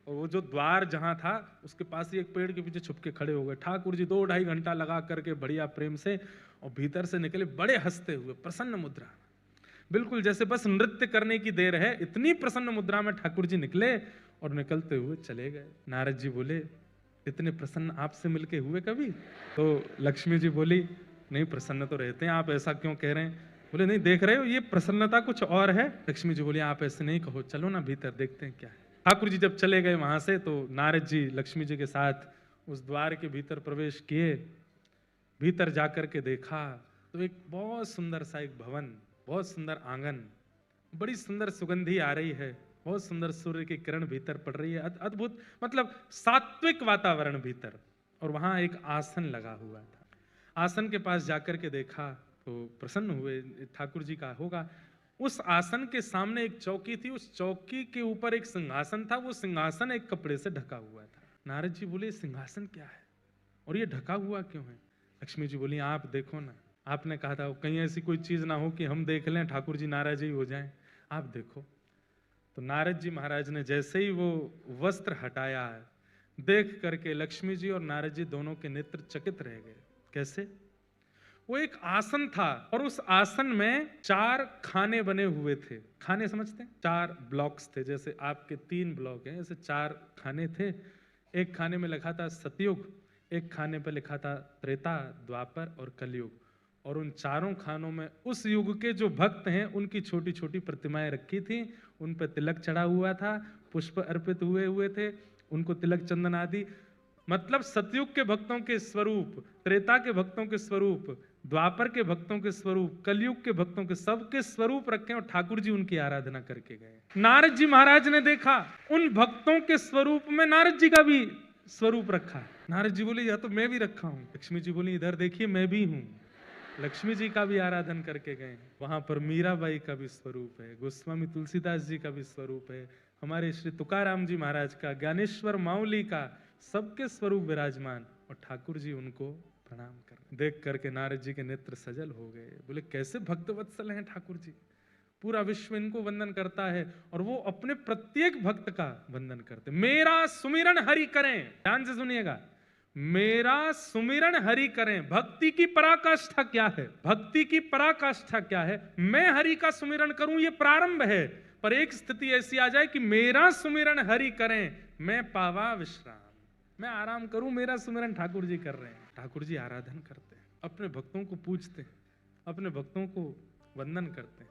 और वो जो द्वार जहां था उसके पास ही एक पेड़ के पीछे छुप के खड़े हो गए। ठाकुर जी 2-2.5 घंटा लगा करके बढ़िया प्रेम से, और भीतर से निकले बड़े हंसते हुए, प्रसन्न मुद्रा, बिल्कुल जैसे बस नृत्य करने की देर है, इतनी प्रसन्न मुद्रा में ठाकुर जी निकले और निकलते हुए चले गए। नारद जी बोले, इतने प्रसन्न आपसे मिलके हुए कभी? तो लक्ष्मी जी बोली, नहीं प्रसन्न तो रहते हैं, आप ऐसा क्यों कह रहे हैं? बोले नहीं, देख रहे हो ये प्रसन्नता कुछ और है। लक्ष्मी जी बोली, आप ऐसे नहीं कहो, चलो ना भीतर देखते हैं क्या है। ठाकुर जी जब चले गए वहां से, तो नारद जी लक्ष्मी जी के साथ उस द्वार के भीतर प्रवेश किए। भीतर जाकर के देखा तो एक बहुत सुंदर सा एक भवन, बहुत सुंदर आंगन, बड़ी सुंदर सुगंधी आ रही है, बहुत सुंदर सूर्य की किरण भीतर पड़ रही है, अद्भुत, मतलब सात्विक वातावरण भीतर। और वहां एक आसन लगा हुआ था। आसन के पास जाकर के देखा तो प्रसन्न हुए, ठाकुर जी का होगा। उस आसन के सामने एक चौकी थी, उस चौकी के ऊपर एक सिंहासन था, वो सिंहासन एक कपड़े से ढका हुआ था। नारद जी बोले, सिंहासन क्या है और ये ढका हुआ क्यों है? लक्ष्मी जी बोली, आप देखो ना, आपने कहा था कहीं ऐसी कोई चीज ना हो कि हम देख लें, ठाकुर जी नाराज ही हो जाएं, आप देखो। तो नारद जी महाराज ने जैसे ही वो वस्त्र हटाया, देख करके लक्ष्मी जी और नारद जी दोनों के नेत्र चकित रह गए। कैसे? वो एक आसन था और उस आसन में 4 खाने बने हुए थे। खाने समझते हैं? 4 ब्लॉक्स थे, जैसे आपके 3 ब्लॉक हैं, ऐसे 4 खाने थे। एक खाने में लिखा था सतयुग, एक खाने पर लिखा था त्रेता, द्वापर और कलयुग। और उन चारों खानों में उस युग के जो भक्त हैं उनकी छोटी छोटी प्रतिमाएं रखी थी, उन पर तिलक चढ़ा हुआ था, पुष्प अर्पित हुए हुए थे, उनको तिलक चंदन आदि, मतलब सतयुग के भक्तों के स्वरूप, त्रेता के भक्तों के स्वरूप, द्वापर के भक्तों के स्वरूप, कलयुग के भक्तों के, सबके स्वरूप रखे और ठाकुर जी उनकी आराधना करके गए। नारद जी महाराज ने देखा उन भक्तों के स्वरूप में नारद जी का भी स्वरूप रखा। नारद जी बोले, यह तो मैं भी रखा हूं। लक्ष्मी जी बोली, इधर देखिए मैं भी हूं। लक्ष्मी जी का भी आराधन करके गए। वहां पर मीराबाई का भी स्वरूप है, गोस्वामी तुलसीदास जी का भी स्वरूप है, हमारे श्री तुकाराम जी महाराज का, ज्ञानेश्वर माउली का, सबके स्वरूप विराजमान, और ठाकुर जी उनको प्रणाम कर देख करके नारद जी के नेत्र सजल हो गए। बोले, कैसे भक्तवत्सल हैं ठाकुर जी, पूरा विश्व इनको वंदन करता है और वो अपने प्रत्येक भक्त का वंदन करते। मेरा सुमिरन हरि करें, ध्यान से सुनिएगा, मेरा सुमिरन हरि करें। भक्ति की पराकाष्ठा क्या है? भक्ति की पराकाष्ठा क्या है? मैं हरि का सुमिरन करूं, ये प्रारंभ है, पर एक स्थिति ऐसी आ जाए कि मेरा सुमिरन हरि करें, मैं पावा विश्राम, मैं आराम करूं, मेरा सुमिरन ठाकुर जी कर रहे हैं। ठाकुर जी आराधन करते हैं, अपने भक्तों को पूजते हैं, अपने भक्तों को वंदन करते हैं।